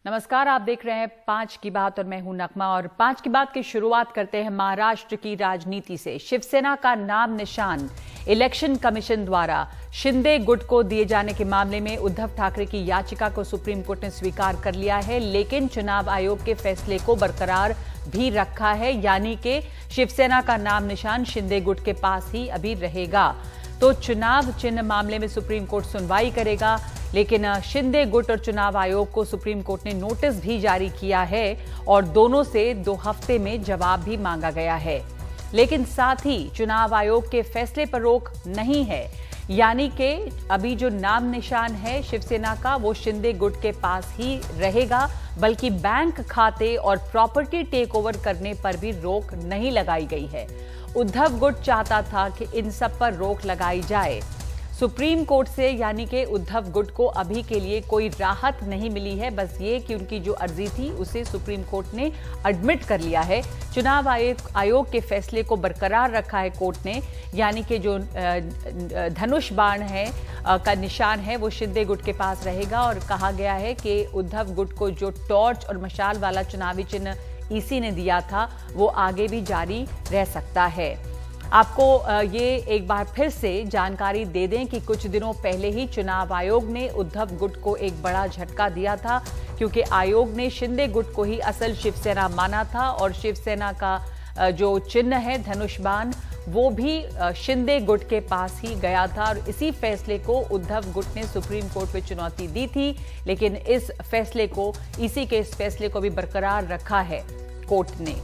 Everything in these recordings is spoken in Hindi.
नमस्कार, आप देख रहे हैं 5 की बात और मैं हूं नगमा। और 5 की बात की शुरुआत करते हैं महाराष्ट्र की राजनीति से। शिवसेना का नाम निशान इलेक्शन कमीशन द्वारा शिंदे गुट को दिए जाने के मामले में उद्धव ठाकरे की याचिका को सुप्रीम कोर्ट ने स्वीकार कर लिया है, लेकिन चुनाव आयोग के फैसले को बरकरार भी रखा है, यानी कि शिवसेना का नाम निशान शिंदे गुट के पास ही अभी रहेगा। तो चुनाव चिन्ह मामले में सुप्रीम कोर्ट सुनवाई करेगा, लेकिन शिंदे गुट और चुनाव आयोग को सुप्रीम कोर्ट ने नोटिस भी जारी किया है और दोनों से 2 हफ्ते में जवाब भी मांगा गया है। लेकिन साथ ही चुनाव आयोग के फैसले पर रोक नहीं है, यानी कि अभी जो नाम निशान है शिवसेना का वो शिंदे गुट के पास ही रहेगा, बल्कि बैंक खाते और प्रॉपर्टी टेक ओवर करने पर भी रोक नहीं लगाई गई है। उद्धव गुट चाहता था कि इन सब पर रोक लगाई जाए सुप्रीम कोर्ट से, यानी कि उद्धव गुट को अभी के लिए कोई राहत नहीं मिली है, बस ये कि उनकी जो अर्जी थी उसे सुप्रीम कोर्ट ने एडमिट कर लिया है। चुनाव आयोग के फैसले को बरकरार रखा है कोर्ट ने, यानी कि जो धनुष बाण है का निशान है वो शिंदे गुट के पास रहेगा। और कहा गया है कि उद्धव गुट को जो टॉर्च और मशाल वाला चुनावी चिन्ह ईसी ने दिया था वो आगे भी जारी रह सकता है। आपको ये एक बार फिर से जानकारी दे दें कि कुछ दिनों पहले ही चुनाव आयोग ने उद्धव गुट को एक बड़ा झटका दिया था, क्योंकि आयोग ने शिंदे गुट को ही असल शिवसेना माना था और शिवसेना का जो चिन्ह है धनुष बाण वो भी शिंदे गुट के पास ही गया था। और इसी फैसले को उद्धव गुट ने सुप्रीम कोर्ट में चुनौती दी थी, लेकिन इस फैसले को इसी के इस फैसले को भी बरकरार रखा है कोर्ट ने।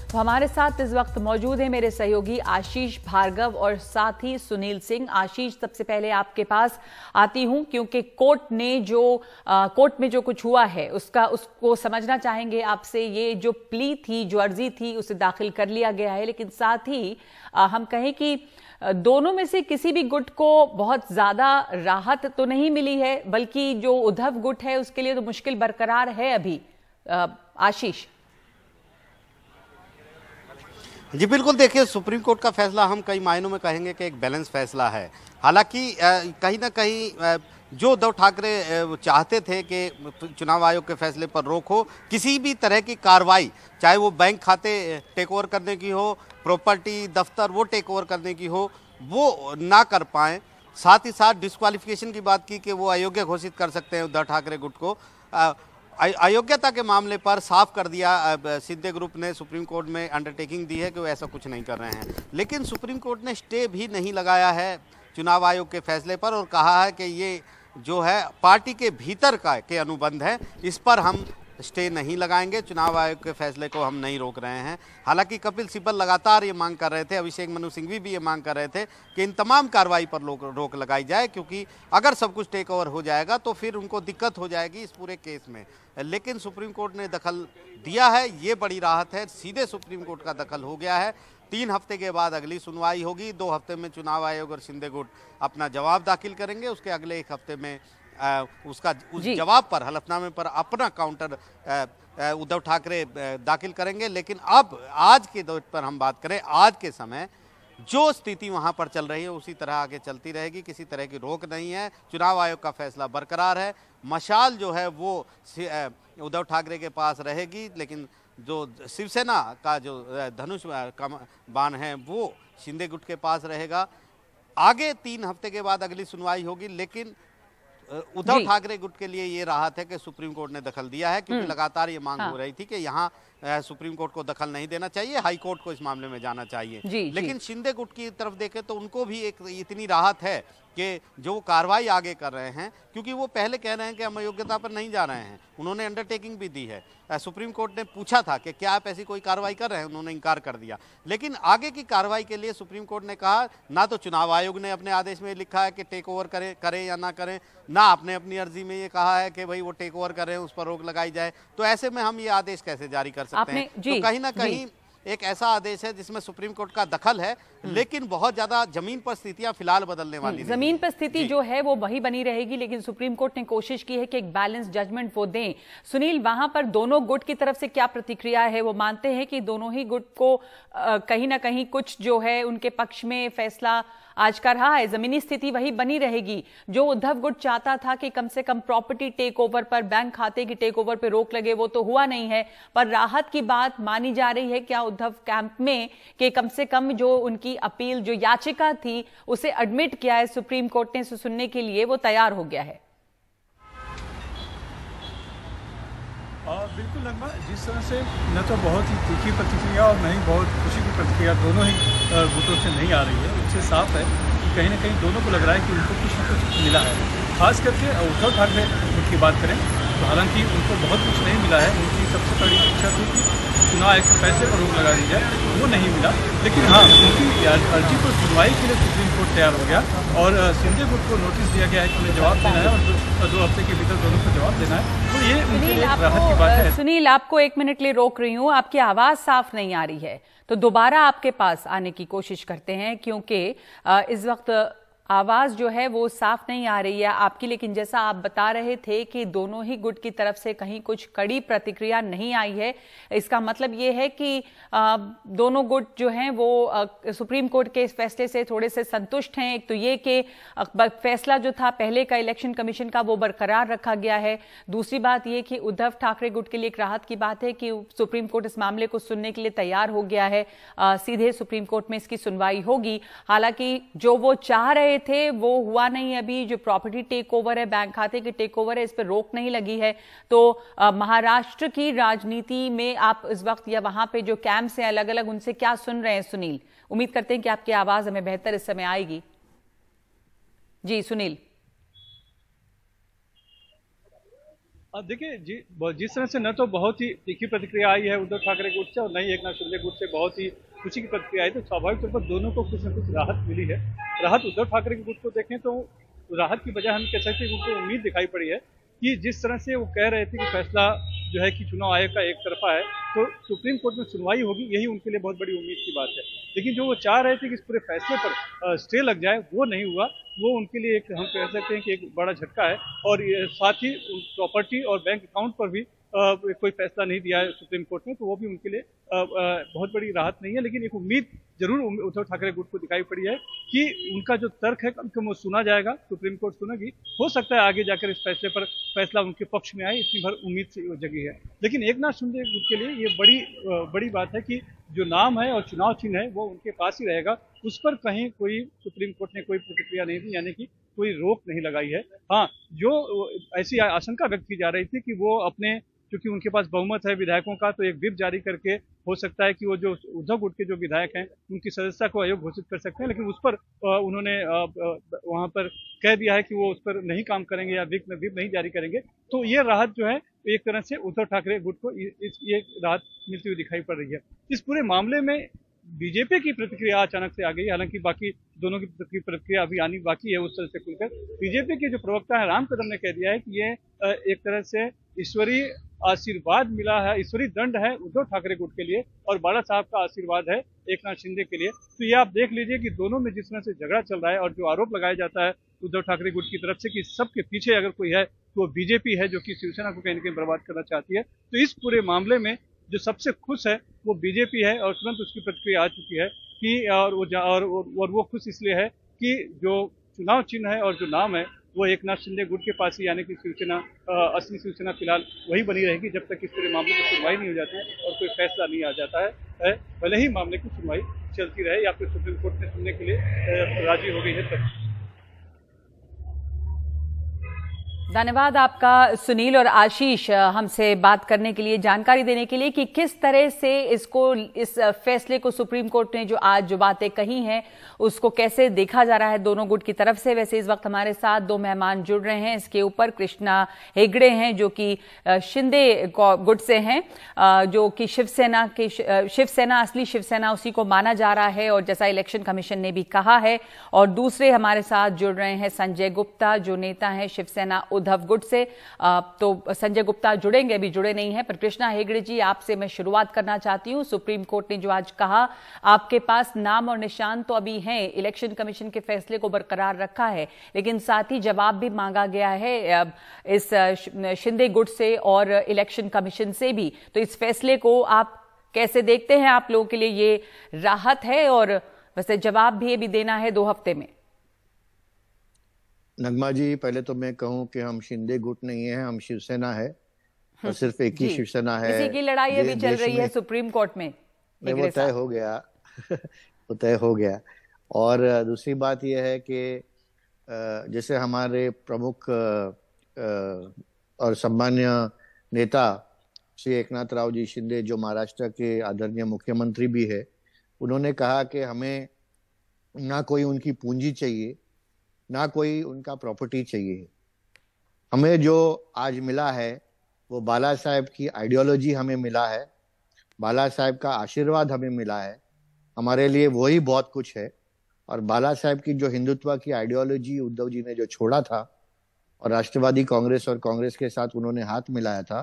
तो हमारे साथ इस वक्त मौजूद है मेरे सहयोगी आशीष भार्गव और साथ ही सुनील सिंह। आशीष, सबसे पहले आपके पास आती हूं, क्योंकि कोर्ट में जो कुछ हुआ है उसको समझना चाहेंगे आपसे। ये जो प्ली थी, जो अर्जी थी, उसे दाखिल कर लिया गया है, लेकिन साथ ही हम कहें कि दोनों में से किसी भी गुट को बहुत ज्यादा राहत तो नहीं मिली है, बल्कि जो उद्धव गुट है उसके लिए तो मुश्किल बरकरार है अभी। आशीष। जी बिल्कुल, देखिए सुप्रीम कोर्ट का फैसला हम कई मायनों में कहेंगे कि एक बैलेंस फैसला है। हालांकि कहीं ना कहीं जो उद्धव ठाकरे चाहते थे कि चुनाव आयोग के फैसले पर रोक हो, किसी भी तरह की कार्रवाई, चाहे वो बैंक खाते टेक ओवर करने की हो, प्रॉपर्टी दफ्तर वो टेक ओवर करने की हो, वो ना कर पाएँ। साथ ही साथ डिस्क्वालिफिकेशन की बात की कि वो अयोग्य घोषित कर सकते हैं उद्धव ठाकरे गुट को। अयोग्यता के मामले पर साफ कर दिया शिंदे ग्रुप ने, सुप्रीम कोर्ट में अंडरटेकिंग दी है कि वो ऐसा कुछ नहीं कर रहे हैं। लेकिन सुप्रीम कोर्ट ने स्टे भी नहीं लगाया है चुनाव आयोग के फैसले पर और कहा है कि ये जो है पार्टी के भीतर के अनुबंध है, इस पर हम स्टे नहीं लगाएंगे, चुनाव आयोग के फैसले को हम नहीं रोक रहे हैं। हालांकि कपिल सिब्बल लगातार ये मांग कर रहे थे, अभिषेक मनु सिंघवी भी ये मांग कर रहे थे कि इन तमाम कार्रवाई पर रोक लगाई जाए, क्योंकि अगर सब कुछ टेक ओवर हो जाएगा तो फिर उनको दिक्कत हो जाएगी इस पूरे केस में। लेकिन सुप्रीम कोर्ट ने दखल दिया है, ये बड़ी राहत है। सीधे सुप्रीम कोर्ट का दखल हो गया है। 3 हफ्ते के बाद अगली सुनवाई होगी। 2 हफ्ते में चुनाव आयोग और शिंदे गुट अपना जवाब दाखिल करेंगे। उसके अगले 1 हफ्ते में उस जवाब पर, हलफनामे पर अपना काउंटर उद्धव ठाकरे दाखिल करेंगे। लेकिन अब आज के दौर पर हम बात करें, आज के समय जो स्थिति वहां पर चल रही है उसी तरह आगे चलती रहेगी, किसी तरह की रोक नहीं है। चुनाव आयोग का फैसला बरकरार है। मशाल जो है वो उद्धव ठाकरे के पास रहेगी, लेकिन जो शिवसेना का जो धनुष बाण है वो शिंदे गुट के पास रहेगा। आगे 3 हफ्ते के बाद अगली सुनवाई होगी, लेकिन उद्धव ठाकरे गुट के लिए ये राहत है कि सुप्रीम कोर्ट ने दखल दिया है, क्योंकि लगातार ये मांग हो रही थी कि यहाँ सुप्रीम कोर्ट को दखल नहीं देना चाहिए, हाई कोर्ट को इस मामले में जाना चाहिए। लेकिन शिंदे गुट की तरफ देखें तो उनको भी एक इतनी राहत है कि जो कार्रवाई आगे कर रहे हैं, क्योंकि वो पहले कह रहे हैं कि हम अयोग्यता पर नहीं जा रहे हैं, उन्होंने अंडरटेकिंग भी दी है। सुप्रीम कोर्ट ने पूछा था कि क्या आप ऐसी कोई कार्रवाई कर रहे हैं, उन्होंने इनकार कर दिया। लेकिन आगे की कार्रवाई के लिए सुप्रीम कोर्ट ने कहा, ना तो चुनाव आयोग ने अपने आदेश में लिखा है कि टेक ओवर करें या ना करें, ना आपने अपनी अर्जी में ये कहा है कि भाई वो टेक ओवर करें, उस पर रोक लगाई जाए। तो ऐसे में हम ये आदेश कैसे जारी कर सकते हैं? तो कहीं ना कहीं एक ऐसा आदेश है जिसमें सुप्रीम कोर्ट का दखल है, लेकिन बहुत ज्यादा जमीन पर स्थितियां फिलहाल बदलने वाली नहीं। जमीन पर स्थिति जो है वो वही बनी रहेगी, लेकिन सुप्रीम कोर्ट ने कोशिश की है कि एक बैलेंस जजमेंट वो दें। सुनील, वहां पर दोनों गुट की तरफ से क्या प्रतिक्रिया है? वो मानते हैं कि दोनों ही गुट को कहीं ना कहीं कुछ जो है उनके पक्ष में फैसला आज का रहा है। जमीनी स्थिति वही बनी रहेगी। जो उद्धव गुट चाहता था कि कम से कम प्रॉपर्टी टेक ओवर पर, बैंक खाते की टेक ओवर पर रोक लगे, वो तो हुआ नहीं है। पर राहत की बात मानी जा रही है क्या उद्धव कैंप में कि कम से कम जो उनकी अपील, जो याचिका थी, उसे एडमिट किया है सुप्रीम कोर्ट ने, सुनने के लिए वो तैयार हो गया है? बिल्कुल नगमा, जिस तरह से न तो बहुत ही तीखी प्रतिक्रिया और न ही बहुत खुशी की प्रतिक्रिया दोनों ही गुटों से नहीं आ रही है, उससे साफ है कि कहीं ना कहीं दोनों को लग रहा है कि उनको कुछ न कुछ मिला है। खास करके उद्धव ठाकरे गुट की बात करें तो हालांकि उनको बहुत कुछ नहीं मिला है। उनकी सबसे बड़ी इच्छा थी कि चुनाव आयोग के फैसले पर रोक लगा दी जाए, वो नहीं मिला। लेकिन हाँ, उनकी अर्जी पर सुनवाई के लिए सुप्रीम कोर्ट तैयार हो गया और शिंदे गुट को नोटिस दिया गया है कि उन्हें जवाब देना है और 2 हफ्ते के भीतर दोनों को जवाब देना है। तो ये उनके लिए राहत की बात है। सुनील, आपको 1 मिनट के लिए रोक रही हूँ, आपकी आवाज साफ नहीं आ रही है, तो दोबारा आपके पास आने की कोशिश करते हैं, क्योंकि इस वक्त आवाज जो है वो साफ नहीं आ रही है आपकी। लेकिन जैसा आप बता रहे थे कि दोनों ही गुट की तरफ से कहीं कुछ कड़ी प्रतिक्रिया नहीं आई है, इसका मतलब ये है कि दोनों गुट जो हैं वो सुप्रीम कोर्ट के इस फैसले से थोड़े से संतुष्ट हैं। एक तो ये कि फैसला जो था पहले का इलेक्शन कमीशन का वो बरकरार रखा गया है। दूसरी बात ये कि उद्धव ठाकरे गुट के लिए एक राहत की बात है कि सुप्रीम कोर्ट इस मामले को सुनने के लिए तैयार हो गया है। सीधे सुप्रीम कोर्ट में इसकी सुनवाई होगी। हालांकि जो वो चाह रहे थे वो हुआ नहीं। अभी जो प्रॉपर्टी टेक ओवर है, बैंक खाते की टेक ओवर है, इस पर रोक नहीं लगी है। तो महाराष्ट्र की राजनीति में आप इस वक्त या वहां पे जो कैंप्स हैं अलग अलग, उनसे क्या सुन रहे हैं सुनील? उम्मीद करते हैं कि आपकी आवाज हमें बेहतर इस समय आएगी। जी सुनील। अब देखिए जी, जिस तरह से न तो बहुत ही तीखी प्रतिक्रिया आई है उद्धव ठाकरे गुट से और न ही एकनाथ शिंदे गुट से बहुत ही खुशी की प्रतिक्रिया आई, तो स्वाभाविक तौर पर दोनों को कुछ न कुछ राहत मिली है। राहत उद्धव ठाकरे के गुट को देखें तो राहत की बजाय हम कह सकते हैं कि उनको उम्मीद दिखाई पड़ी है कि जिस तरह से वो कह रहे थे कि फैसला जो है कि चुनाव आयोग का एक तरफा है, तो सुप्रीम कोर्ट में सुनवाई होगी, यही उनके लिए बहुत बड़ी उम्मीद की बात है। लेकिन जो वो चाह रहे थे कि इस पूरे फैसले पर स्टे लग जाए, वो नहीं हुआ। वो उनके लिए एक, हम कह सकते हैं कि एक बड़ा झटका है। और साथ ही प्रॉपर्टी और बैंक अकाउंट पर भी कोई फैसला नहीं दिया है सुप्रीम कोर्ट ने, तो वो भी उनके लिए बहुत बड़ी राहत नहीं है। लेकिन एक उम्मीद जरूर उद्धव ठाकरे गुट को दिखाई पड़ी है कि उनका जो तर्क है कम से कम वो सुना जाएगा, सुप्रीम कोर्ट सुनेगी। हो सकता है आगे जाकर इस फैसले पर फैसला उनके पक्ष में आए, इतनी भर उम्मीद से जगी है। लेकिन एकनाथ शिंदे गुट के लिए ये बड़ी बात है कि जो नाम है और चुनाव चिन्ह है वो उनके पास ही रहेगा। उस पर कहीं कोई सुप्रीम कोर्ट ने कोई प्रतिक्रिया नहीं दी, यानी कि कोई रोक नहीं लगाई है। हाँ, जो ऐसी आशंका व्यक्त की जा रही थी कि वो अपने, क्योंकि उनके पास बहुमत है विधायकों का, तो एक व्हिप जारी करके हो सकता है कि वो जो उद्धव गुट के जो विधायक हैं उनकी सदस्यता को अयोग्य घोषित कर सकते हैं। लेकिन उस पर उन्होंने वहां पर कह दिया है कि वो उस पर नहीं काम करेंगे या व्हिप नहीं जारी करेंगे। तो ये राहत जो है एक तरह से उद्धव ठाकरे गुट को ये राहत मिलती हुई दिखाई पड़ रही है। इस पूरे मामले में बीजेपी की प्रतिक्रिया अचानक से आ गई, हालांकि बाकी दोनों की प्रतिक्रिया अभी आनी बाकी है उस तरह से खुलकर। बीजेपी के जो प्रवक्ता है राम कदम ने कह दिया है कि ये एक तरह से ईश्वरीय आशीर्वाद मिला है, ईश्वरीय दंड है उद्धव ठाकरे गुट के लिए और बाला साहब का आशीर्वाद है एकनाथ शिंदे के लिए। तो ये आप देख लीजिए कि दोनों में जिस तरह से झगड़ा चल रहा है और जो आरोप लगाया जाता है उद्धव ठाकरे गुट की तरफ से कि सबके पीछे अगर कोई है तो बीजेपी है, जो कि शिवसेना को कहीं न कहीं बर्बाद करना चाहती है। तो इस पूरे मामले में जो सबसे खुश है वो बीजेपी है और तुरंत उसकी प्रतिक्रिया आ चुकी है कि और वो खुश इसलिए है कि जो चुनाव चिन्ह है और जो नाम है वो एकनाथ शिंदे गुट के पास ही, यानी कि शिवसेना, असली शिवसेना फिलहाल वही बनी रहेगी जब तक इस पूरे मामले की सुनवाई नहीं हो जाती है और कोई फैसला नहीं आ जाता है। भले ही मामले की सुनवाई चलती रहे या फिर सुप्रीम कोर्ट ने सुनने के लिए राजी हो गई है तब। धन्यवाद आपका सुनील और आशीष, हमसे बात करने के लिए, जानकारी देने के लिए कि किस तरह से इस फैसले को सुप्रीम कोर्ट ने जो बातें कही हैं उसको कैसे देखा जा रहा है दोनों गुट की तरफ से। वैसे इस वक्त हमारे साथ 2 मेहमान जुड़ रहे हैं इसके ऊपर। कृष्णा हेगड़े हैं जो कि शिंदे गुट से हैं, जो कि शिवसेना असली शिवसेना उसी को माना जा रहा है और जैसा इलेक्शन कमीशन ने भी कहा है। और दूसरे हमारे साथ जुड़ रहे हैं संजय गुप्ता, जो नेता हैं शिवसेना उद्धव गुट से। तो संजय गुप्ता जुड़ेंगे, अभी जुड़े नहीं हैं। पर कृष्णा हेगड़े जी, आपसे मैं शुरुआत करना चाहती हूं। सुप्रीम कोर्ट ने जो आज कहा, आपके पास नाम और निशान तो अभी हैं, इलेक्शन कमीशन के फैसले को बरकरार रखा है, लेकिन साथ ही जवाब भी मांगा गया है इस शिंदे गुट से और इलेक्शन कमीशन से भी। तो इस फैसले को आप कैसे देखते हैं? आप लोगों के लिए ये राहत है और क्या वैसे जवाब भी अभी देना है 2 हफ्ते में। नगमा जी, पहले तो मैं कहूं कि हम शिंदे गुट नहीं है, हम शिवसेना है और सिर्फ एक ही शिवसेना है। इसी की लड़ाई अभी चल रही है सुप्रीम कोर्ट में। वो तय हो गया वो तय हो गया। और दूसरी बात यह है कि जैसे हमारे प्रमुख और सम्मान्य नेता श्री एकनाथ राव जी शिंदे, जो महाराष्ट्र के आदरणीय मुख्यमंत्री भी है, उन्होंने कहा कि हमें ना कोई उनकी पूंजी चाहिए, ना कोई उनका प्रॉपर्टी चाहिए। हमें जो आज मिला है वो बाला साहेब की आइडियोलॉजी हमें मिला है, बाला साहेब का आशीर्वाद हमें मिला है। हमारे लिए वही बहुत कुछ है। और बाला साहेब की जो हिंदुत्व की आइडियोलॉजी उद्धव जी ने जो छोड़ा था और राष्ट्रवादी कांग्रेस और कांग्रेस के साथ उन्होंने हाथ मिलाया था,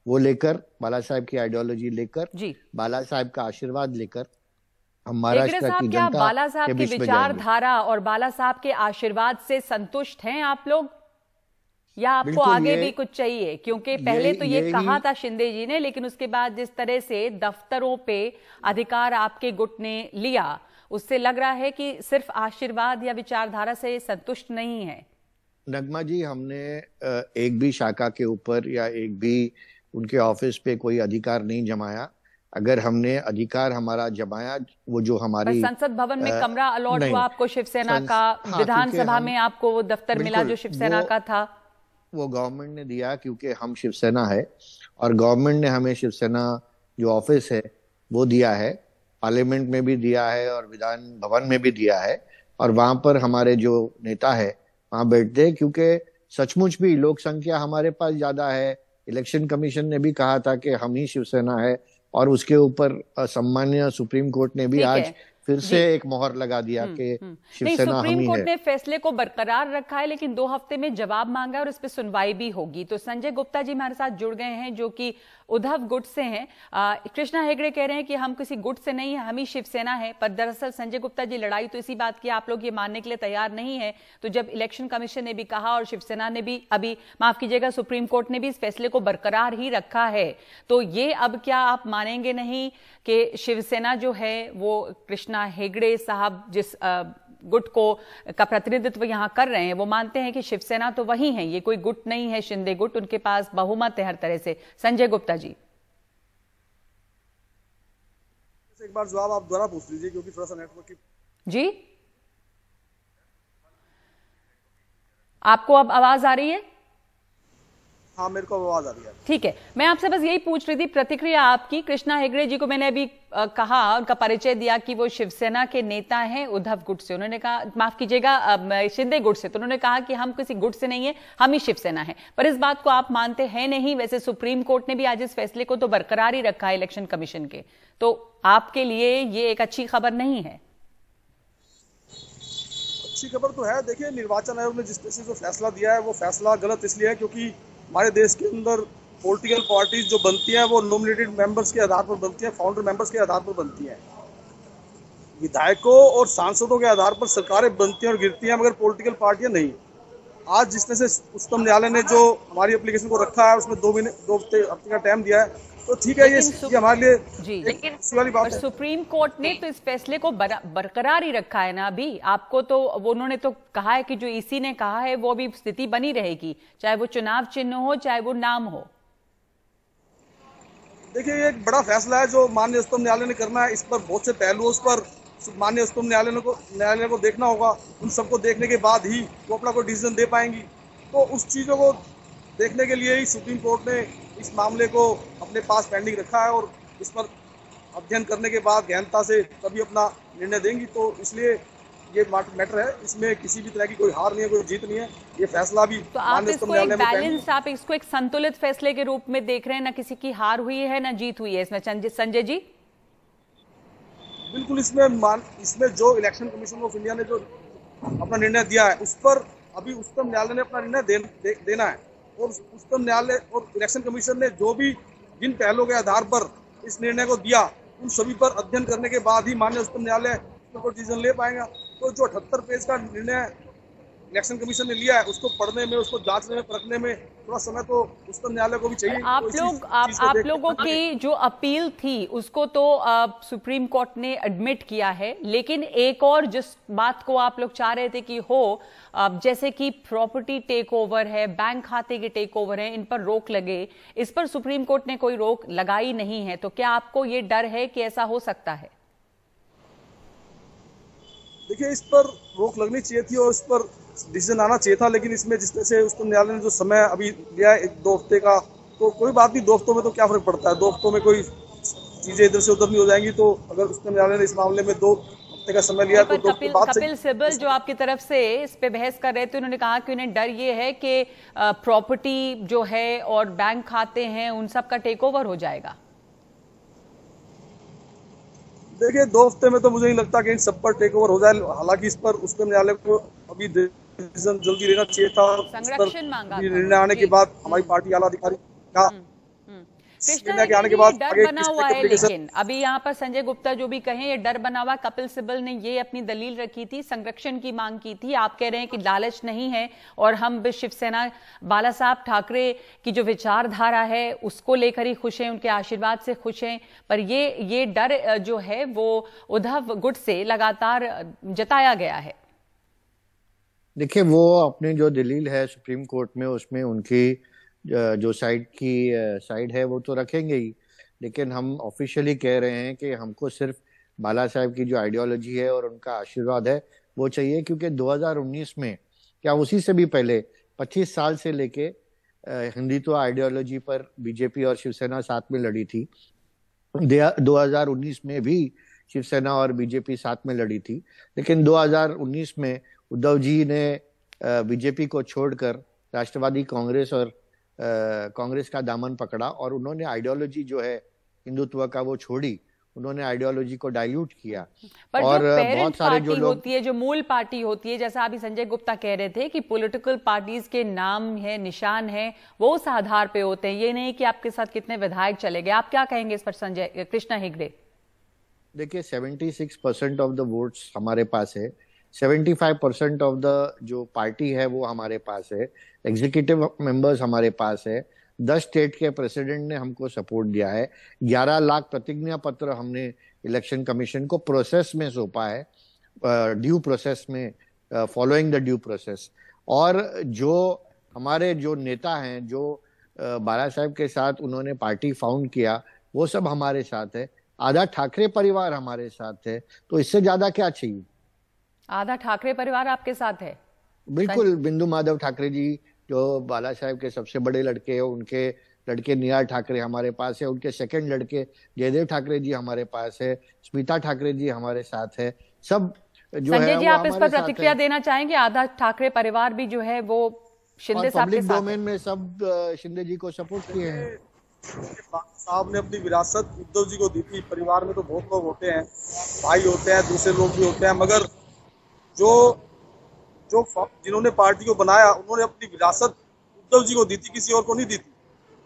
वो लेकर, बाला साहेब की आइडियोलॉजी लेकर, बाला साहेब का आशीर्वाद लेकर हम महाराष्ट्र की जनता बाला साहब की विचारधारा और बाला साहब के आशीर्वाद से संतुष्ट हैं आप लोग, या आपको आगे भी कुछ चाहिए? क्योंकि पहले तो ये कहा था शिंदे जी ने, लेकिन उसके बाद जिस तरह से दफ्तरों पे अधिकार आपके गुट ने लिया, उससे लग रहा है कि सिर्फ आशीर्वाद या विचारधारा से संतुष्ट नहीं है। नगमा जी, हमने एक भी शाखा के ऊपर या एक भी उनके ऑफिस पे कोई अधिकार नहीं जमाया। अगर हमने अधिकार हमारा जमाया, वो जो हमारी संसद भवन में कमरा अलॉट हुआ आपको शिवसेना का, विधानसभा में आपको वो दफ्तर मिला जो शिवसेना का था, वो गवर्नमेंट ने दिया क्योंकि हम शिवसेना है और गवर्नमेंट ने हमें शिवसेना जो ऑफिस है वो दिया है, पार्लियामेंट में भी दिया है और विधान भवन में भी दिया है। और वहां पर हमारे जो नेता है वहां बैठते हैं, क्योंकि सचमुच भी लोक संख्या हमारे पास ज्यादा है। इलेक्शन कमीशन ने भी कहा था कि हम ही शिवसेना है और उसके ऊपर सम्मान्य सुप्रीम कोर्ट ने भी आज फिर से एक मोहर लगा दिया कि शिवसेना हम ही है। सुप्रीम कोर्ट ने फैसले को बरकरार रखा है, लेकिन 2 हफ्ते में जवाब मांगा है और इस पे सुनवाई भी होगी। तो संजय गुप्ता जी हमारे साथ जुड़ गए हैं, जो कि उद्धव गुट से हैं। कृष्णा हेगड़े कह रहे हैं कि हम किसी गुट से नहीं है, हम ही शिवसेना है। पर दरअसल संजय गुप्ता जी, लड़ाई तो इसी बात की, आप लोग ये मानने के लिए तैयार नहीं है। तो जब इलेक्शन कमीशन ने भी कहा और शिवसेना ने भी, अभी माफ कीजिएगा, सुप्रीम कोर्ट ने भी इस फैसले को बरकरार ही रखा है, तो ये अब क्या आप मानेंगे नहीं कि शिवसेना जो है वो कृष्णा हेगड़े साहब जिस गुट को का प्रतिनिधित्व यहां कर रहे हैं, वो मानते हैं कि शिवसेना तो वही है, ये कोई गुट नहीं है शिंदे गुट, उनके पास बहुमत है हर तरह से। संजय गुप्ता जी, एक बार जवाब आप दोबारा पूछ लीजिए, क्योंकि थोड़ा सा नेटवर्क की। जी, आपको अब आवाज आ रही है? हाँ, मेरे को आवाज आ रही है। ठीक है, मैं आपसे बस यही पूछ रही थी, प्रतिक्रिया आपकी। कृष्णा हेगड़े जी को मैंने अभी कहा, उनका परिचय दिया कि वो शिवसेना के नेता हैं उद्धव गुट से। उन्होंने कहा, माफ कीजिएगा, शिंदे गुट से। तो उन्होंने कहा कि हम किसी गुट से नहीं है, हम ही शिवसेना है। पर इस बात को आप मानते हैं नहीं। वैसे सुप्रीम कोर्ट ने भी आज इस फैसले को तो बरकरार ही रखा है इलेक्शन कमीशन के, तो आपके लिए ये एक अच्छी खबर नहीं है? अच्छी खबर तो है। देखिए, निर्वाचन आयोग ने जिस तरह से जो फैसला दिया है वो फैसला गलत इसलिए है क्योंकि हमारे देश के अंदर पॉलिटिकल पार्टीज जो बनती हैं वो नॉमिनेटेड मेंबर्स के आधार पर बनती हैं, फाउंडर मेंबर्स के आधार पर बनती हैं। विधायकों और सांसदों के आधार पर सरकारें बनती हैं और गिरती हैं, मगर पॉलिटिकल पार्टियां नहीं। आज जिस तरह से उच्चतम न्यायालय ने जो हमारी एप्लीकेशन को रखा है उसमें 2 हफ्ते का टाइम दिया है, तो ठीक है, ये हमारे लिए लेकिन वाली बात है। सुप्रीम कोर्ट ने तो इस फैसले को बरकरार ही रखा है ना अभी। आपको तो वो, उन्होंने तो कहा है कि जो ईसी ने कहा है वो भी स्थिति बनी रहेगी, चाहे वो चुनाव चिन्ह हो चाहे वो नाम हो। देखिए, ये एक बड़ा फैसला है जो माननीय उच्चतम न्यायालय ने करना है। इस पर बहुत से पहलुओं पर माननीय उच्चतम न्यायालय को देखना होगा। उन सबको देखने के बाद ही वो अपना कोई डिसीजन दे पाएंगी। तो उस चीजों को देखने के लिए ही सुप्रीम कोर्ट ने इस मामले को अपने पास पेंडिंग रखा है और इस पर अध्ययन करने के बाद गहनता से तभी अपना निर्णय देंगी। तो इसलिए ये मैटर है, इसमें किसी भी तरह की कोई हार नहीं है, कोई जीत नहीं है। ये फैसला भी तो आप इसको एक बैलेंस, आप इसको एक संतुलित फैसले के रूप में देख रहे हैं, ना किसी की हार हुई है ना जीत हुई है इसमें, संजय जी? बिल्कुल, इसमें जो इलेक्शन कमीशन ऑफ इंडिया ने जो अपना निर्णय दिया है उस पर अभी उच्चतम न्यायालय ने अपना निर्णय देना है। और उच्चतम न्यायालय और इलेक्शन कमीशन ने जो भी जिन पहलों के आधार पर इस निर्णय को दिया, उन सभी पर अध्ययन करने के बाद ही माननीय उच्चतम न्यायालय कोई डिसीजन ले पाएगा। तो जो 78 पेज का निर्णय इलेक्शन कमीशन ने लिया है उसको पढ़ने में, उसको जांचने में, परखने में थोड़ा समय तो उच्चतम न्यायालय को भी चाहिए। आप लोगों की जो अपील थी उसको तो सुप्रीम कोर्ट ने एडमिट किया है, लेकिन एक और जिस बात को आप लोग चाह रहे थे कि हो, जैसे कि प्रॉपर्टी टेक ओवर है, बैंक खाते के टेक ओवर है, इन पर रोक लगे, इस पर सुप्रीम कोर्ट ने कोई रोक लगाई नहीं है, तो क्या आपको ये डर है कि ऐसा हो सकता है? देखिए, इस पर रोक लगनी चाहिए थी और इस पर डिसीजन आना चाहिए था, लेकिन इसमें जिस तरह से उच्चतम न्यायालय ने जो समय अभी लिया है 1-2 हफ्ते का, तो कोई बात नहीं, 2 हफ्तों में तो क्या फर्क पड़ता है, 2 हफ्तों में कोई चीजें इधर से उधर नहीं हो जाएंगी। तो अगर उच्चतम न्यायालय ने इस मामले में 2 हफ्ते का समय लिया तो कपिल सिब्बल जो आपकी तरफ से इस पे बहस कर रहे थे, उन्होंने कहा कि उन्हें डर ये है कि प्रॉपर्टी जो है और बैंक खाते हैं उन सब का टेक ओवर हो जाएगा। देखिए, 2 हफ्ते में तो मुझे नहीं लगता कि इन सब पर टेक ओवर हो जाए। हालांकि इस पर उच्चतम न्यायालय को अभी डिसीजन जल्दी लेना चाहिए था। संरक्षण मांगा था। निर्णय आने के बाद हमारी पार्टी आला अधिकारी का कृष्णा के आने के बाद डर बना हुआ है, लेकिन अभी यहाँ पर संजय गुप्ता जो भी कहें ये डर बना हुआ। कपिल सिब्बल ने ये अपनी दलील रखी थी, संरक्षण की मांग की थी। आप कह रहे हैं कि लालच नहीं है और हम शिवसेना बाला साहब ठाकरे की जो विचारधारा है उसको लेकर ही खुश हैं, उनके आशीर्वाद से खुश हैं, पर ये डर जो है वो उद्धव गुट से लगातार जताया गया है। देखिए, वो अपनी जो दलील है सुप्रीम कोर्ट में, उसमें उनकी जो साइड है वो तो रखेंगे ही, लेकिन हम ऑफिशियली कह रहे हैं कि हमको सिर्फ बाला साहब की जो आइडियोलॉजी है और उनका आशीर्वाद है वो चाहिए, क्योंकि 2019 में, क्या उसी से भी पहले 25 साल से लेके हिंदुत्व आइडियोलॉजी पर बीजेपी और शिवसेना साथ में लड़ी थी। 2019 में भी शिवसेना और बीजेपी साथ में लड़ी थी, लेकिन 2019 में उद्धव जी ने बीजेपी को छोड़कर राष्ट्रवादी कांग्रेस और कांग्रेस का दामन पकड़ा और उन्होंने आइडियोलॉजी जो है हिंदुत्व का वो छोड़ी, उन्होंने आइडियोलॉजी को डाइल्यूट किया। पर और जो बहुत सारे जो लोग होती है, जो मूल पार्टी होती है, जैसा अभी संजय गुप्ता कह रहे थे कि पॉलिटिकल पार्टीज के नाम है, निशान है, वो उस आधार पे होते हैं, ये नहीं कि आपके साथ कितने विधायक चले गए। आप क्या कहेंगे इस पर संजय कृष्णा हेगड़े? देखिए, 76% ऑफ द वोट्स हमारे पास है, 75% ऑफ द जो पार्टी है वो हमारे पास है, एग्जीक्यूटिव मेंबर्स हमारे पास है, 10 स्टेट के प्रेसिडेंट ने हमको सपोर्ट दिया है, 11 लाख प्रतिज्ञा पत्र हमने इलेक्शन कमीशन को प्रोसेस में सौंपा है, ड्यू प्रोसेस में, फॉलोइंग द ड्यू प्रोसेस। और जो हमारे जो नेता हैं, जो बाला साहब के साथ उन्होंने पार्टी फाउंड किया, वो सब हमारे साथ है, आधा ठाकरे परिवार हमारे साथ है, तो इससे ज्यादा क्या चाहिए? आधा ठाकरे परिवार आपके साथ है? बिल्कुल। बिंदु माधव ठाकरे जी जो बाला साहब के सबसे बड़े लड़के हैं, उनके लड़के निहाल ठाकरे हमारे पास है, उनके सेकंड लड़के जयदेव ठाकरे जी हमारे पास है, स्मिता ठाकरे जी हमारे साथ है, सब जो संजय है जी, आप इस पर प्रतिक्रिया देना चाहेंगे? आधा ठाकरे परिवार भी जो है वो शिंदे साहब के साथ है। डोमेन में सब शिंदे जी को सपोर्ट किए हैं। साहब ने अपनी विरासत उद्धव जी को दी थी। परिवार में तो बहुत लोग होते हैं, भाई होते हैं, दूसरे लोग भी होते हैं, मगर जो जिन्होंने पार्टी को बनाया उन्होंने अपनी विरासत उद्धव जी को दी थी, किसी और को नहीं दी थी।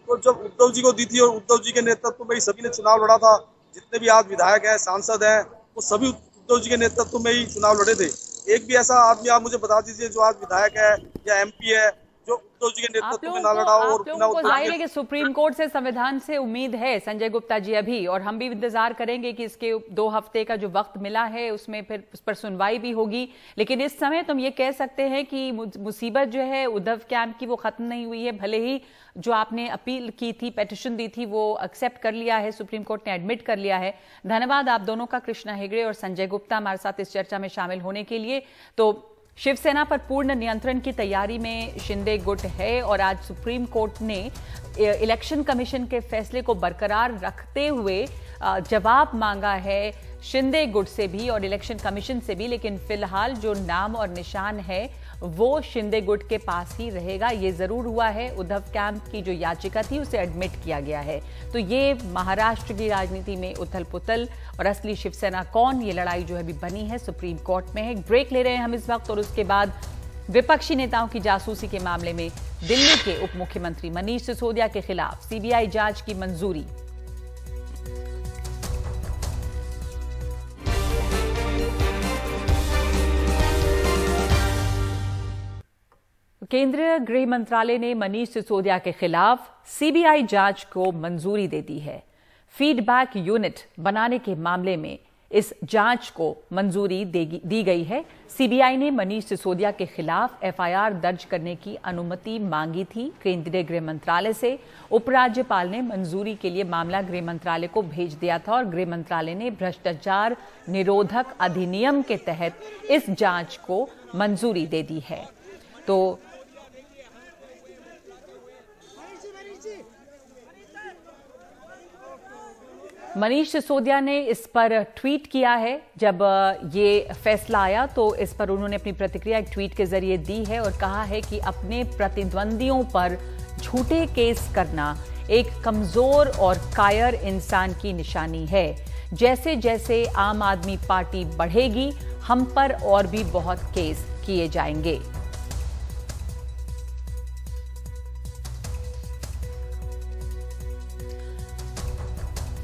तो जब उद्धव जी को दी थी और उद्धव जी के नेतृत्व में ही सभी ने चुनाव लड़ा था, जितने भी आज विधायक हैं, सांसद हैं, वो सभी उद्धव जी के नेतृत्व में ही चुनाव लड़े थे। एक भी ऐसा आदमी आप मुझे बता दीजिए जो आज विधायक है या MP है जो उद्धव जी के नेतृत्व में ना लड़ा हो। और आप लोगों को जाहिर है कि सुप्रीम कोर्ट से, संविधान से उम्मीद है संजय गुप्ता जी अभी, और हम भी इंतजार करेंगे कि इसके 2 हफ्ते का जो वक्त मिला है उसमें फिर उस पर सुनवाई भी होगी। लेकिन इस समय तुम ये कह सकते हैं कि मुसीबत जो है उद्धव कैंप की वो खत्म नहीं हुई है, भले ही जो आपने अपील की थी, पेटिशन दी थी, वो एक्सेप्ट कर लिया है, सुप्रीम कोर्ट ने एडमिट कर लिया है। धन्यवाद आप दोनों का, कृष्णा हेगड़े और संजय गुप्ता, हमारे साथ इस चर्चा में शामिल होने के लिए। तो शिवसेना पर पूर्ण नियंत्रण की तैयारी में शिंदे गुट है और आज सुप्रीम कोर्ट ने इलेक्शन कमीशन के फैसले को बरकरार रखते हुए जवाब मांगा है शिंदे गुट से भी और इलेक्शन कमीशन से भी। लेकिन फिलहाल जो नाम और निशान है वो शिंदे गुट के पास ही रहेगा। ये जरूर हुआ है, उद्धव कैंप की जो याचिका थी उसे एडमिट किया गया है। तो ये महाराष्ट्र की राजनीति में उथल पुथल और असली शिवसेना कौन, ये लड़ाई जो है अभी बनी है सुप्रीम कोर्ट में है। एक ब्रेक ले रहे हैं हम इस वक्त और उसके बाद विपक्षी नेताओं की जासूसी के मामले में दिल्ली के उप मुख्यमंत्री मनीष सिसोदिया के खिलाफ CBI जांच की मंजूरी। केंद्रीय गृह मंत्रालय ने मनीष सिसोदिया के खिलाफ सीबीआई जांच को मंजूरी दे दी है। फीडबैक यूनिट बनाने के मामले में इस जांच को मंजूरी दी गई है। सीबीआई ने मनीष सिसोदिया के खिलाफ एफआईआर दर्ज करने की अनुमति मांगी थी केंद्रीय गृह मंत्रालय से। उपराज्यपाल ने मंजूरी के लिए मामला गृह मंत्रालय को भेज दिया था और गृह मंत्रालय ने भ्रष्टाचार निरोधक अधिनियम के तहत इस जांच को मंजूरी दे दी है। तो मनीष सिसोदिया ने इस पर ट्वीट किया है। जब ये फैसला आया तो इस पर उन्होंने अपनी प्रतिक्रिया एक ट्वीट के जरिए दी है और कहा है कि अपने प्रतिद्वंदियों पर झूठे केस करना एक कमजोर और कायर इंसान की निशानी है। जैसे जैसे आम आदमी पार्टी बढ़ेगी, हम पर और भी बहुत केस किए जाएंगे।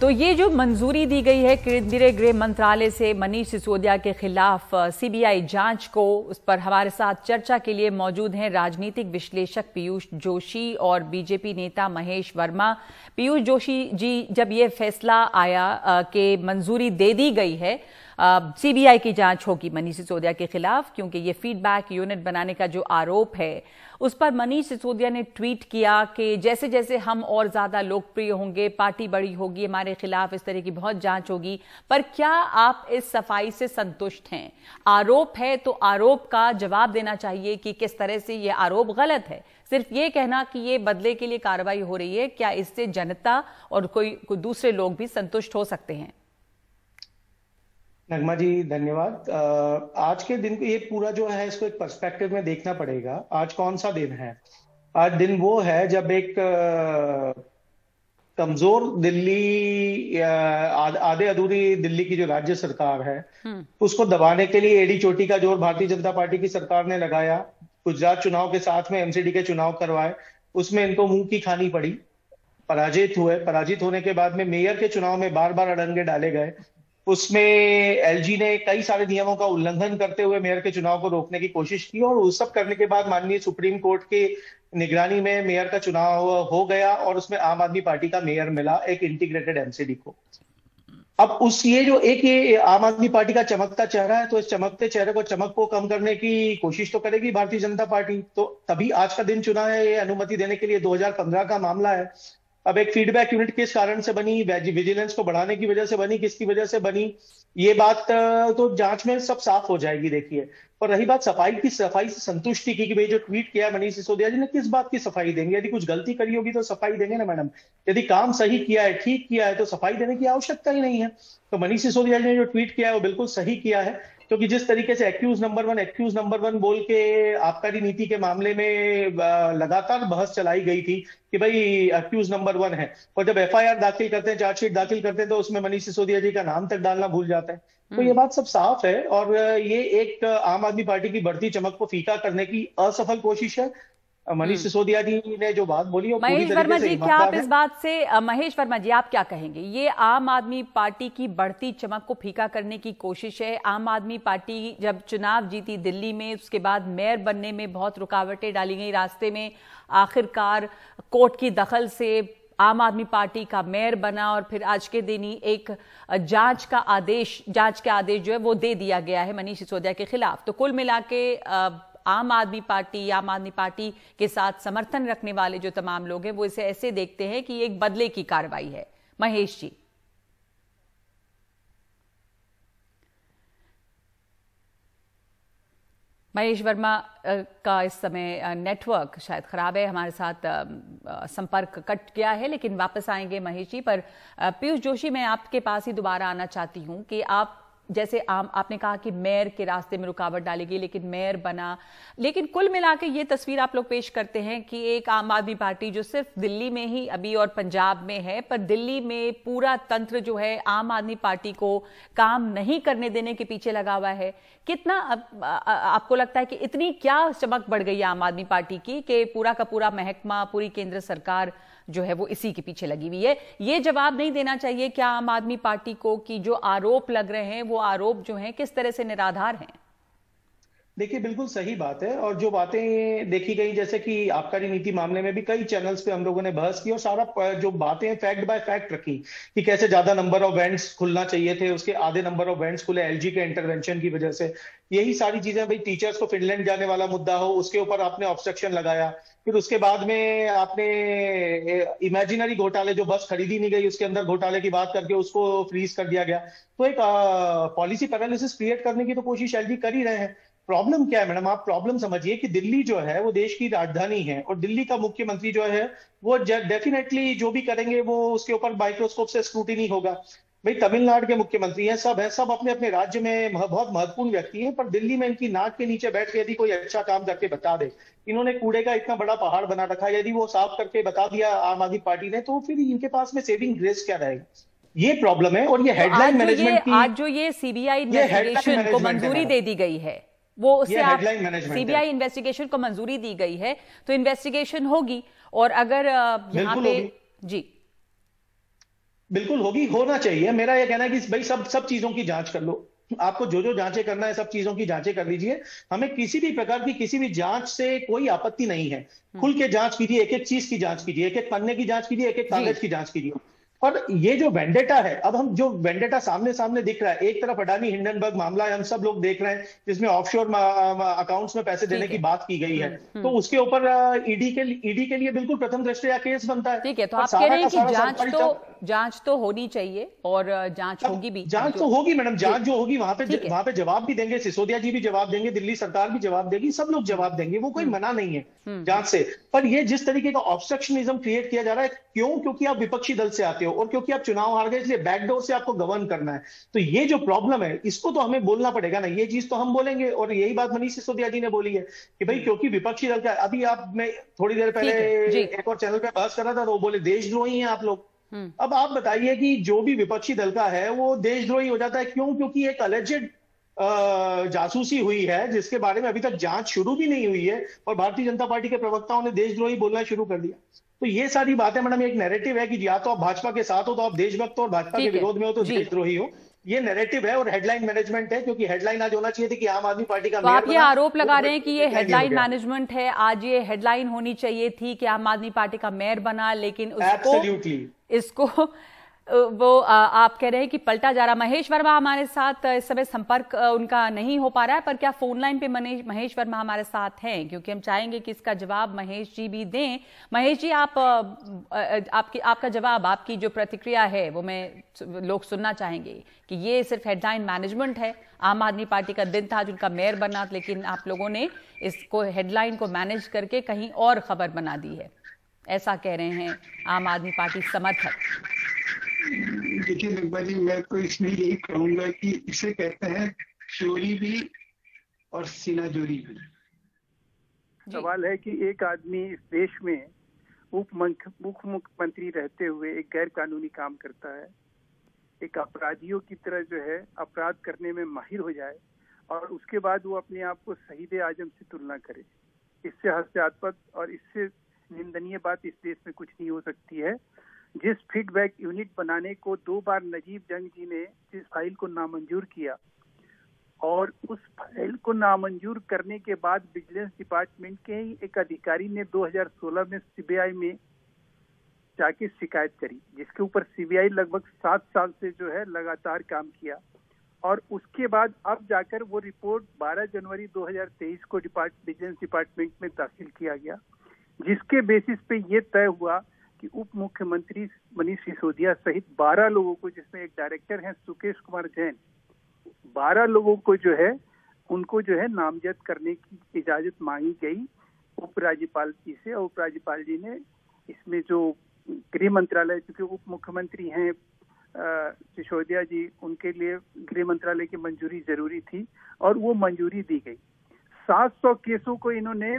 तो ये जो मंजूरी दी गई है केंद्रीय गृह मंत्रालय से मनीष सिसोदिया के खिलाफ सीबीआई जांच को, उस पर हमारे साथ चर्चा के लिए मौजूद हैं राजनीतिक विश्लेषक पीयूष जोशी और बीजेपी नेता महेश वर्मा। पीयूष जोशी जी, जब ये फैसला आया कि मंजूरी दे दी गई है, सीबीआई की जांच होगी मनीष सिसोदिया के खिलाफ, क्योंकि ये फीडबैक यूनिट बनाने का जो आरोप है उस पर मनीष सिसोदिया ने ट्वीट किया कि जैसे जैसे हम और ज्यादा लोकप्रिय होंगे, पार्टी बड़ी होगी, हमारे खिलाफ इस तरह की बहुत जांच होगी। पर क्या आप इस सफाई से संतुष्ट हैं? आरोप है तो आरोप का जवाब देना चाहिए कि किस तरह से ये आरोप गलत है। सिर्फ ये कहना कि ये बदले के लिए कार्रवाई हो रही है, क्या इससे जनता और कोई दूसरे लोग भी संतुष्ट हो सकते हैं? नगमा जी धन्यवाद। आज के दिन को ये पूरा जो है इसको एक पर्सपेक्टिव में देखना पड़ेगा। आज कौन सा दिन है? आज दिन वो है जब एक कमजोर दिल्ली, आधे अधूरी दिल्ली की जो राज्य सरकार है उसको दबाने के लिए एड़ी चोटी का जोर भारतीय जनता पार्टी की सरकार ने लगाया। गुजरात चुनाव के साथ में एमसीडी के चुनाव करवाए, उसमें इनको मुंह की खानी पड़ी, पराजित हुए। पराजित होने के बाद में मेयर के चुनाव में बार बार अड़ंगे डाले गए। उसमें एलजी ने कई सारे नियमों का उल्लंघन करते हुए मेयर के चुनाव को रोकने की कोशिश की और उस सब करने के बाद माननीय सुप्रीम कोर्ट के निगरानी में मेयर का चुनाव हो गया और उसमें आम आदमी पार्टी का मेयर मिला एक इंटीग्रेटेड एमसीडी को। अब ये आम आदमी पार्टी का चमकता चेहरा है, तो इस चमकते चेहरे को, चमक को कम करने की कोशिश तो करेगी भारतीय जनता पार्टी। तो तभी आज का दिन चुना है ये अनुमति देने के लिए। 2015 का मामला है। अब एक फीडबैक यूनिट किस कारण से बनी, विजिलेंस को बढ़ाने की वजह से बनी, किसकी वजह से बनी, ये बात तो जांच में सब साफ हो जाएगी। देखिए, और रही बात सफाई से संतुष्टि की कि भाई जो ट्वीट किया मनीष सिसोदिया जी ने, किस बात की सफाई देंगे? यदि कुछ गलती करी होगी तो सफाई देंगे ना मैडम। यदि काम सही किया है, ठीक किया है, तो सफाई देने की आवश्यकता ही नहीं है। तो मनीष सिसोदिया जी ने जो ट्वीट किया है वो बिल्कुल सही किया है, क्योंकि जिस तरीके से एक्यूज नंबर वन बोल के आबकारी नीति के मामले में लगातार बहस चलाई गई थी कि भाई एक्यूज नंबर 1 है, और जब एफआईआर दाखिल करते हैं, चार्जशीट दाखिल करते हैं, तो उसमें मनीष सिसोदिया जी का नाम तक डालना भूल जाते हैं। तो ये बात सब साफ है और ये एक आम आदमी पार्टी की बढ़ती चमक को फीका करने की असफल कोशिश है। मनीष सिसोदिया जी ने जो बात बोली, महेश वर्मा जी, क्या आप इस बात से, महेश वर्मा जी आप क्या कहेंगे? ये आम आदमी पार्टी की बढ़ती चमक को फीका करने की कोशिश है। आम आदमी पार्टी जब चुनाव जीती दिल्ली में, उसके बाद मेयर बनने में बहुत रुकावटें डाली गई रास्ते में, आखिरकार कोर्ट की दखल से आम आदमी पार्टी का मेयर बना और फिर आज के दिन ही एक जांच के आदेश जो है वो दे दिया गया है मनीष सिसोदिया के खिलाफ। तो कुल मिला के आम आदमी पार्टी के साथ समर्थन रखने वाले जो तमाम लोग हैं वो इसे ऐसे देखते हैं कि ये एक बदले की कार्रवाई है। महेश जी, महेश वर्मा का इस समय नेटवर्क शायद खराब है, हमारे साथ संपर्क कट गया है, लेकिन वापस आएंगे महेश जी। पर पीयूष जोशी, मैं आपके पास ही दोबारा आना चाहती हूं कि आप जैसे आपने कहा कि मेयर के रास्ते में रुकावट डाली गई, लेकिन मेयर बना, लेकिन कुल मिला के ये तस्वीर आप लोग पेश करते हैं कि एक आम आदमी पार्टी जो सिर्फ दिल्ली में ही अभी और पंजाब में है, पर दिल्ली में पूरा तंत्र जो है आम आदमी पार्टी को काम नहीं करने देने के पीछे लगा हुआ है। कितना आपको लगता है कि इतनी क्या चमक बढ़ गई आम आदमी पार्टी की कि पूरा का पूरा महकमा, पूरी केंद्र सरकार जो है वो इसी के पीछे लगी हुई है? ये जवाब नहीं देना चाहिए क्या आम आदमी पार्टी को कि जो आरोप लग रहे हैं वो आरोप जो हैं किस तरह से निराधार हैं? देखिए बिल्कुल सही बात है, और जो बातें देखी गई, जैसे कि आबकारी नीति मामले में भी कई चैनल्स पे हम लोगों ने बहस की और सारा जो बातें फैक्ट बाय फैक्ट रखी कि कैसे ज्यादा नंबर ऑफ बैंड्स खुलना चाहिए थे, उसके आधे नंबर ऑफ बैंड्स खुले एलजी के इंटरवेंशन की वजह से। यही सारी चीजें, भाई टीचर्स को फिनलैंड जाने वाला मुद्दा हो, उसके ऊपर आपने ऑब्स्ट्रक्शन लगाया। फिर उसके बाद में आपने इमेजिनरी घोटाले, जो बस खरीदी नहीं गई उसके अंदर घोटाले की बात करके उसको फ्रीज कर दिया गया। तो एक पॉलिसी पैरालिसिस क्रिएट करने की तो कोशिश एलजी कर ही रहे हैं। प्रॉब्लम क्या है मैडम, आप प्रॉब्लम समझिए कि दिल्ली जो है वो देश की राजधानी है, और दिल्ली का मुख्यमंत्री जो है वो डेफिनेटली जो भी करेंगे वो उसके ऊपर माइक्रोस्कोप से स्क्रूटिनी होगा। भाई तमिलनाडु के मुख्यमंत्री हैं, सब अपने अपने राज्य में बहुत महत्वपूर्ण व्यक्ति हैं, पर दिल्ली में इनकी नाक के नीचे बैठ के यदि कोई अच्छा काम करके बता दे, इन्होंने कूड़े का इतना बड़ा पहाड़ बना रखा है, यदि वो साफ करके बता दिया आम आदमी पार्टी ने, तो फिर इनके पास में सेविंग ग्रेस क्या रहेगा? ये प्रॉब्लम है। और ये हेडलाइन मैनेजमेंट की, आज जो ये सीबीआई इन्वेस्टिगेशन को मंजूरी दे दी गई है, वो उससे आप सीबीआई इन्वेस्टिगेशन को मंजूरी दी गई है तो इन्वेस्टिगेशन होगी, और अगर यहाँ पे जी बिल्कुल होगी, होना चाहिए। मेरा यह कहना है कि भाई सब चीजों की जांच कर लो, आपको जो जांचें करना है सब चीजों की जांचें कर लीजिए। हमें किसी भी प्रकार की किसी भी जांच से कोई आपत्ति नहीं है। खुल के जांच कीजिए, एक एक चीज की जांच कीजिए, एक एक पन्ने की जांच कीजिए, एक एक कागज की जांच कीजिए। और ये जो वेंडेटा है, अब हम जो वेंडेटा सामने दिख रहा है, एक तरफ अडानी हिंडनबर्ग मामला है, हम सब लोग देख रहे हैं, जिसमें ऑफशोर अकाउंट्स में पैसे देने की बात की गई है, तो उसके ऊपर ईडी के लिए बिल्कुल प्रथम दृष्टया केस बनता है। ठीक है, तो आप कह रहे हैं कि जांच तो होनी चाहिए, और जांच होगी भी। जांच तो होगी मैडम, जांच जो होगी वहां पे जवाब भी देंगे, सिसोदिया जी भी जवाब देंगे, दिल्ली सरकार भी जवाब देगी, सब लोग जवाब देंगे, वो कोई मना नहीं है जांच से। पर ये जिस तरीके का ऑब्स्ट्रक्शनिज्म क्रिएट किया जा रहा है, क्योंकि आप विपक्षी दल से आते हो और क्योंकि आप चुनाव हार गए, इसलिए बैकडोर से आपको गवर्न करना है। तो ये जो प्रॉब्लम है, इसको तो हमें बोलना पड़ेगा ना, ये चीज तो हम बोलेंगे। और यही बात मनीष सिसोदिया जी ने बोली है कि भाई क्योंकि विपक्षी दल का, अभी मैं थोड़ी देर पहले एक और चैनल पे बहस कर रहा था, तो वो बोले देशद्रोही हैं आप लोग। अब आप बताइए कि जो भी विपक्षी दल का है वो देशद्रोही हो जाता है क्यों? क्योंकि एक अलेजेड जासूसी हुई है जिसके बारे में अभी तक जांच शुरू भी नहीं हुई है, और भारतीय जनता पार्टी के प्रवक्ताओं ने देशद्रोही बोलना शुरू कर दिया। तो ये सारी बातें मैडम, एक नैरेटिव है कि या तो आप भाजपा के साथ हो तो आप देशभक्त हो, और भाजपा के विरोध में हो तो देशद्रोही हो। ये नैरेटिव है और हेडलाइन मैनेजमेंट है, क्योंकि हेडलाइन आज होना चाहिए थी कि आम आदमी पार्टी का। तो आप ये आरोप लगा रहे हैं कि ये हेडलाइन मैनेजमेंट है, आज ये हेडलाइन होनी चाहिए थी कि आम आदमी पार्टी का मेयर बना, लेकिन इसको वो आप कह रहे हैं कि पलटा जा रहा। महेश वर्मा हमारे साथ इस समय संपर्क उनका नहीं हो पा रहा है, पर क्या फोन लाइन पे महेश वर्मा हमारे साथ हैं? क्योंकि हम चाहेंगे कि इसका जवाब महेश जी भी दें। महेश जी, आपका जवाब, आपकी जो प्रतिक्रिया है वो लोग सुनना चाहेंगे कि ये सिर्फ हेडलाइन मैनेजमेंट है। आम आदमी पार्टी का दिन था जिनका मेयर बना, लेकिन आप लोगों ने इसको हेडलाइन को मैनेज करके कहीं और खबर बना दी है, ऐसा कह रहे हैं आम आदमी पार्टी समर्थक। देखिए निर्मला जी, मैं तो इसमें यही कहूंगा कि इसे कहते हैं चोरी भी और सीनाजोरी भी। सवाल है कि एक आदमी इस देश में उप मुख्यमंत्री रहते हुए एक गैर कानूनी काम करता है, एक अपराधियों की तरह जो है अपराध करने में माहिर हो जाए, और उसके बाद वो अपने आप को शहीद आजम से तुलना करे। इससे हास्यास्पद और इससे निंदनीय बात इस देश में कुछ नहीं हो सकती है। जिस फीडबैक यूनिट बनाने को 2 बार नजीब जंग जी ने जिस फाइल को नामंजूर किया, और उस फाइल को नामंजूर करने के बाद विजिलेंस डिपार्टमेंट के ही एक अधिकारी ने 2016 में सीबीआई में जाके शिकायत करी, जिसके ऊपर सीबीआई लगभग 7 साल से जो है लगातार काम किया, और उसके बाद अब जाकर वो रिपोर्ट 12 जनवरी 2023 को विजिलेंस डिपार्टमेंट में दाखिल किया गया, जिसके बेसिस पे ये तय हुआ कि उप मुख्यमंत्री मनीष सिसोदिया सहित 12 लोगों को, जिसमें एक डायरेक्टर हैं सुकेश कुमार जैन, 12 लोगों को जो है उनको जो है नामजद करने की इजाजत मांगी गई उपराज्यपाल जी से। और उपराज्यपाल जी ने इसमें जो गृह मंत्रालय, क्योंकि उप मुख्यमंत्री हैं सिसोदिया जी, उनके लिए गृह मंत्रालय की मंजूरी जरूरी थी, और वो मंजूरी दी गई। 700 केसों को इन्होंने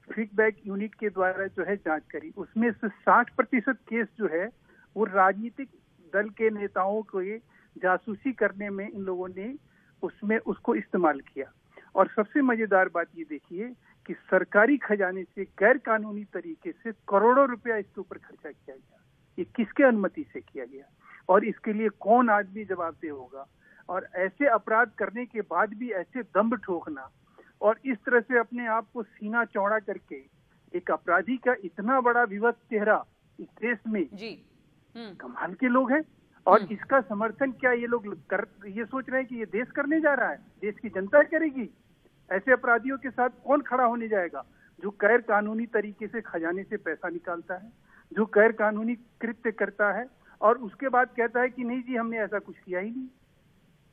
फीडबैक यूनिट के द्वारा जो है जांच करी। उसमें से 60% केस जो है वो राजनीतिक दल के नेताओं को जासूसी करने में इन लोगों ने उसको इस्तेमाल किया। और सबसे मजेदार बात ये देखिए कि सरकारी खजाने से गैर कानूनी तरीके से करोड़ों रुपया इसके ऊपर खर्चा किया गया। ये किसके अनुमति से किया गया, और इसके लिए कौन आदमी जवाबदेह होगा? और ऐसे अपराध करने के बाद भी ऐसे दम्भ ठोकना और इस तरह से अपने आप को सीना चौड़ा करके एक अपराधी का इतना बड़ा विवश चेहरा इस देश में कमाल के लोग हैं। और इसका समर्थन क्या ये लोग ये सोच रहे हैं कि ये देश करने जा रहा है, देश की जनता करेगी? ऐसे अपराधियों के साथ कौन खड़ा होने जाएगा? जो गैर कानूनी तरीके से खजाने से पैसा निकालता है, जो गैर कानूनी कृत्य करता है और उसके बाद कहता है कि नहीं जी हमने ऐसा कुछ किया ही नहीं।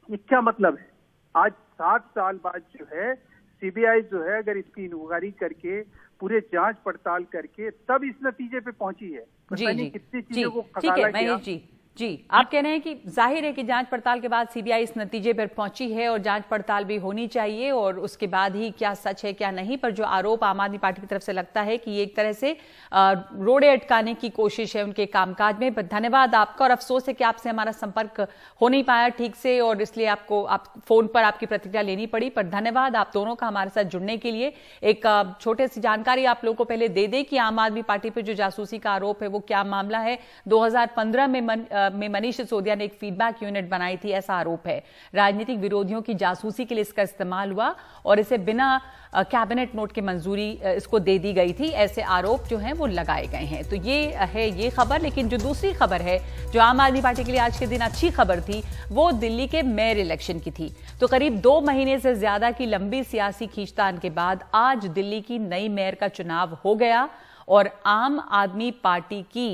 ये क्या मतलब है? आज 7 साल बाद जो है सीबीआई जो है अगर इसकी इंक्वायरी करके पूरे जांच पड़ताल करके तब इस नतीजे पे पहुंची है। पता नहीं कितनी चीजों को खगाला किया। जी, आप कह रहे हैं कि जाहिर है कि जांच पड़ताल के बाद सीबीआई इस नतीजे पर पहुंची है और जांच पड़ताल भी होनी चाहिए और उसके बाद ही क्या सच है क्या नहीं। पर जो आरोप आम आदमी पार्टी की तरफ से लगता है कि ये एक तरह से रोड़े अटकाने की कोशिश है उनके कामकाज में। पर धन्यवाद आपका और अफसोस है कि आपसे हमारा संपर्क हो नहीं पाया ठीक से और इसलिए आपको फोन पर आपकी प्रतिक्रिया लेनी पड़ी। पर धन्यवाद आप दोनों का हमारे साथ जुड़ने के लिए। एक छोटे सी जानकारी आप लोगों को पहले दे दें कि आम आदमी पार्टी पर जो जासूसी का आरोप है वो क्या मामला है। 2015 में मनीष सिसोदिया ने एक फीडबैक यूनिट बनाई थी, ऐसा आरोप है। राजनीतिक विरोधियों की जासूसी के लिए इसका इस्तेमाल हुआ और इसे बिना कैबिनेट नोट की मंजूरी इसको दे दी गई थी, ऐसे आरोप जो हैं वो लगाए गए हैं। तो ये है ये खबर। लेकिन जो दूसरी खबर है जो आम आदमी पार्टी के लिए आज के दिन अच्छी खबर थी वो दिल्ली के मेयर इलेक्शन की थी। तो करीब 2 महीने से ज्यादा की लंबी सियासी खींचतान के बाद आज दिल्ली की नई मेयर का चुनाव हो गया और आम आदमी पार्टी की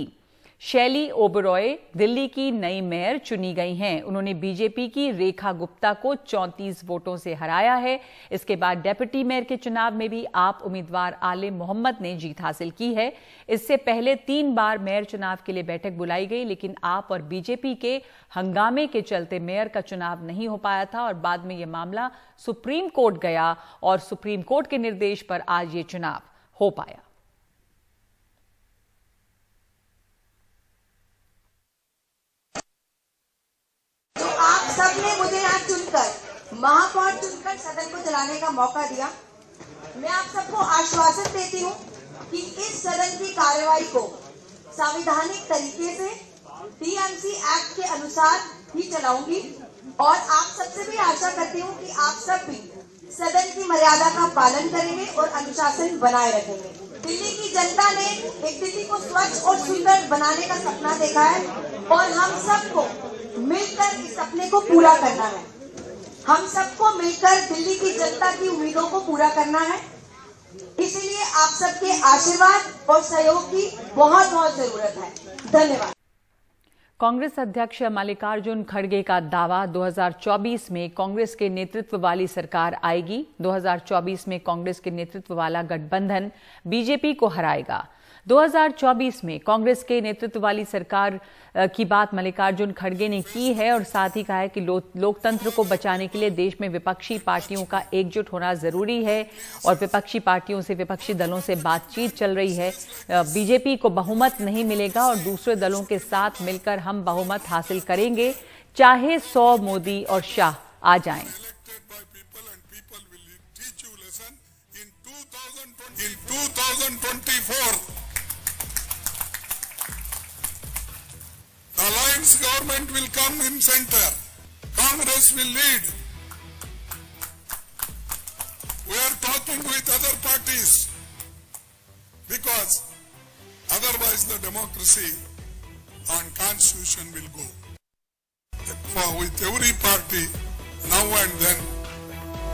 शैली ओबरॉय दिल्ली की नई मेयर चुनी गई हैं। उन्होंने बीजेपी की रेखा गुप्ता को 34 वोटों से हराया है। इसके बाद डेप्यूटी मेयर के चुनाव में भी आप उम्मीदवार आले मोहम्मद ने जीत हासिल की है। इससे पहले 3 बार मेयर चुनाव के लिए बैठक बुलाई गई, लेकिन आप और बीजेपी के हंगामे के चलते मेयर का चुनाव नहीं हो पाया था और बाद में यह मामला सुप्रीम कोर्ट गया और सुप्रीम कोर्ट के निर्देश पर आज ये चुनाव हो पाया। सबने मुझे यहाँ चुनकर महापौर चुनकर सदन को चलाने का मौका दिया। मैं आप सबको आश्वासन देती हूँ कि इस सदन की कार्यवाही को संवैधानिक तरीके से टीएमसी एक्ट के अनुसार ही चलाऊंगी और आप सबसे भी आशा करती हूँ कि आप सब भी सदन की मर्यादा का पालन करेंगे और अनुशासन बनाए रखेंगे। दिल्ली की जनता ने एक दिल्ली को स्वच्छ और सुंदर बनाने का सपना देखा है और हम सबको मिलकर इस सपने को पूरा करना है। हम सबको मिलकर दिल्ली की जनता की उम्मीदों को पूरा करना है। इसीलिए आप सबके आशीर्वाद और सहयोग की बहुत बहुत जरूरत है। धन्यवाद। कांग्रेस अध्यक्ष मल्लिकार्जुन खड़गे का दावा 2024 में कांग्रेस के नेतृत्व वाली सरकार आएगी। 2024 में कांग्रेस के नेतृत्व वाला गठबंधन बीजेपी को हराएगा। 2024 में कांग्रेस के नेतृत्व वाली सरकार की बात मल्लिकार्जुन खड़गे ने की है और साथ ही कहा है कि लोकतंत्र को बचाने के लिए देश में विपक्षी पार्टियों का एकजुट होना जरूरी है और विपक्षी पार्टियों से, विपक्षी दलों से बातचीत चल रही है। बीजेपी को बहुमत नहीं मिलेगा और दूसरे दलों के साथ मिलकर हम बहुमत हासिल करेंगे, चाहे 100 मोदी और शाह आ जाएं। In 2024, the alliance government will come in center. Congress will lead. We are talking with other parties because otherwise the democracy and constitution will go. With every party, now and then,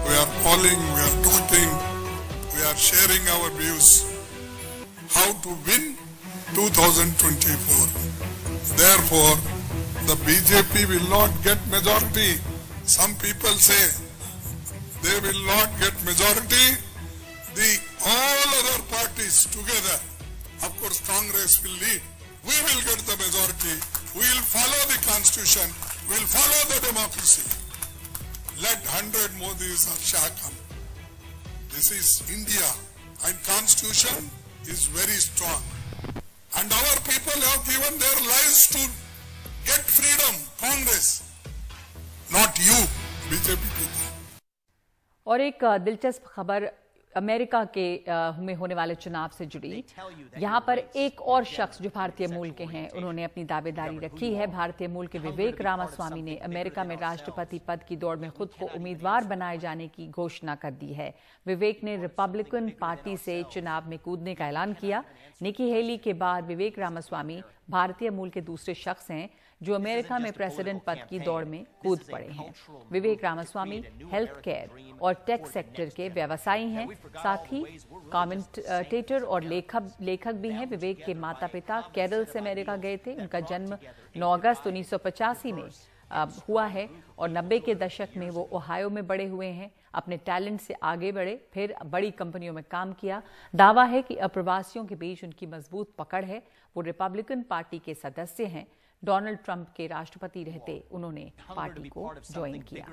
we are calling, we are talking, we are sharing our views how to win 2024. Therefore, the BJP will not get majority. Some people say they will not get majority. All other parties together, of course Congress will lead. We will get the majority. We will follow the constitution. We will follow the democracy. Let 100 Modis or Shah come. This is India and constitution is very strong. And our people have given their lives to get freedom. Congress, not you, BJP people. और एक दिलचस्प खबर अमेरिका के में होने वाले चुनाव से जुड़ी। यहाँ पर एक और शख्स जो भारतीय मूल के हैं, उन्होंने अपनी दावेदारी रखी है। भारतीय मूल के विवेक रामास्वामी ने अमेरिका में राष्ट्रपति पद की दौड़ में खुद को उम्मीदवार बनाए जाने की घोषणा कर दी है। विवेक ने रिपब्लिकन पार्टी से चुनाव में कूदने का ऐलान किया। निकी हेली के बाद विवेक रामास्वामी भारतीय मूल के दूसरे शख्स हैं जो अमेरिका में प्रेसिडेंट पद की दौड़ में कूद पड़े हैं। विवेक रामास्वामी हेल्थ केयर और टेक सेक्टर के व्यवसायी हैं, साथ ही कमेंटेटर और लेखक भी हैं। विवेक के माता पिता केरल से अमेरिका गए थे। उनका जन्म 9 अगस्त 1985 में हुआ है और 90 के दशक में वो ओहायो में बड़े हुए हैं। अपने टैलेंट से आगे बढ़े, फिर बड़ी कंपनियों में काम किया। दावा है कि अप्रवासियों के बीच उनकी मजबूत पकड़ है। वो रिपब्लिकन पार्टी के सदस्य हैं। डोनाल्ड ट्रंप के राष्ट्रपति रहते उन्होंने पार्टी को ज्वाइन किया।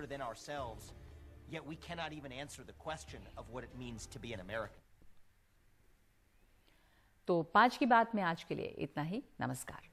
तो 5 की बात में आज के लिए इतना ही। नमस्कार।